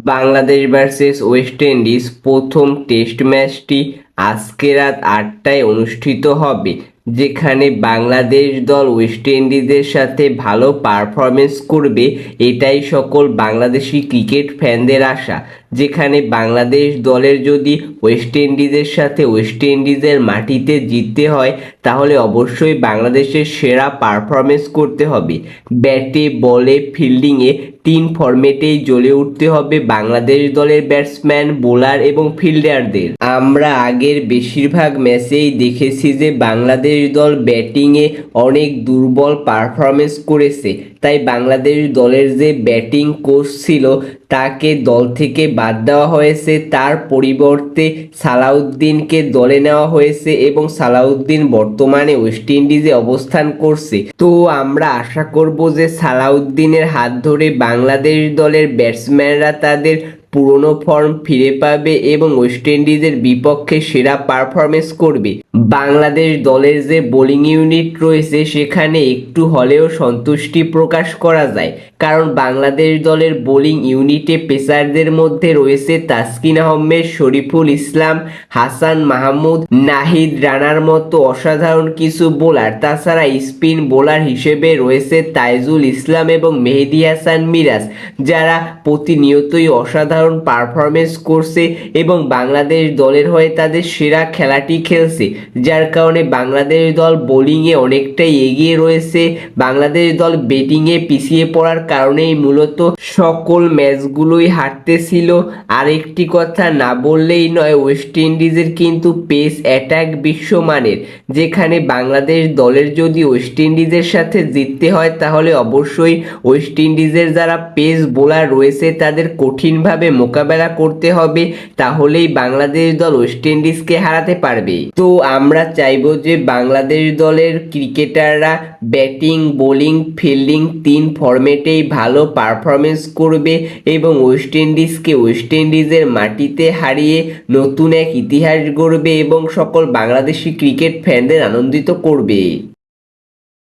Bangladesh versus West Indies প্রথম test ম্যাচটি আজকে রাত 8টায় অনুষ্ঠিত হবে, যেখানে বাংলাদেশ দল ওয়েস্ট ইন্ডিজের সাথে ভালো পারফরমেন্স করবে এটাই সকল বাংলাদেশি ক্রিকেট ফ্যানদের আশা। যেখানে বাংলাদেশ দলের যদি ওয়েস্ট ইন্ডিজের সাথে ওয়েস্ট ইন্ডিজের মাটিতে জিততে হয় তাহলে অবশ্যই বাংলাদেশের সেরা পারফরমেন্স করতে হবে। ব্যাটে বলে ফিল্ডিংয়ে তিন ফরম্যাটেই জ্বলে উঠতে হবে বাংলাদেশ দলের ব্যাটসম্যান, বোলার এবং ফিল্ডারদের। আমরা আগের বেশিরভাগ ম্যাচেই দেখেছি যে বাংলাদেশ দল ব্যাটিংয়ে অনেক দুর্বল পারফরমেন্স করেছে, তাই বাংলাদেশ দলের যে ব্যাটিং কোচ ছিল তাকে দল থেকে বাদ দেওয়া হয়েছে, তার পরিবর্তে সালাউদ্দিনকে দলে নেওয়া হয়েছে এবং সালাউদ্দিন বর্তমানে ওয়েস্ট ইন্ডিজে অবস্থান করছে। তো আমরা আশা করব যে সালাউদ্দিনের হাত ধরে বাংলাদেশ দলের ব্যাটসম্যানরা তাদের পুরনো ফর্ম ফিরে পাবে এবং ওয়েস্ট ইন্ডিজের বিপক্ষে সেরা পারফরমেন্স করবে। বাংলাদেশ দলের যে বোলিং ইউনিট রয়েছে সেখানে একটু হলেও সন্তুষ্টি প্রকাশ করা যায়, কারণ বাংলাদেশ দলের বোলিং ইউনিটে পেসারদের মধ্যে রয়েছে তাসকিন আহমেদ, শরীফুল ইসলাম, হাসান মাহমুদ, নাহিদ রানার মতো অসাধারণ কিছু বোলার। তাছাড়া স্পিন বোলার হিসেবে রয়েছে তাইজুল ইসলাম এবং মেহেদী হাসান মিরাজ, যারা প্রতিনিয়তই অসাধারণ পারফরমেন্স করছে এবং বাংলাদেশ দলের হয়ে তাদের সেরা খেলাটি খেলছে, যার কারণে বাংলাদেশ দল বোলিংয়ে অনেকটাই এগিয়ে রয়েছে। বাংলাদেশ দল ব্যাটিংয়ে পিছিয়ে পড়ার কারণেই মূলত সকল ম্যাচগুলোই হারতেছিল। আরেকটি কথা না বললেই নয়, ওয়েস্ট ইন্ডিজের কিন্তু পেস অ্যাটাক বিশ্বমানের, যেখানে বাংলাদেশ দলের যদি ওয়েস্ট ইন্ডিজের সাথে জিততে হয় তাহলে অবশ্যই ওয়েস্ট ইন্ডিজের যারা পেস বোলার রয়েছে তাদের কঠিনভাবে মোকাবেলা করতে হবে, তাহলেই বাংলাদেশ দল ওয়েস্ট ইন্ডিজকে হারাতে পারবে। তো আমরা চাইবো যে বাংলাদেশ দলের ক্রিকেটাররা ব্যাটিং, বোলিং, ফিল্ডিং তিন ফরম্যাটেই ভালো পারফরমেন্স করবে এবং ওয়েস্ট ইন্ডিজকে ওয়েস্ট ইন্ডিজের মাটিতে হারিয়ে নতুন এক ইতিহাস গড়বে এবং সকল বাংলাদেশি ক্রিকেট ফ্যানদের আনন্দিত করবে।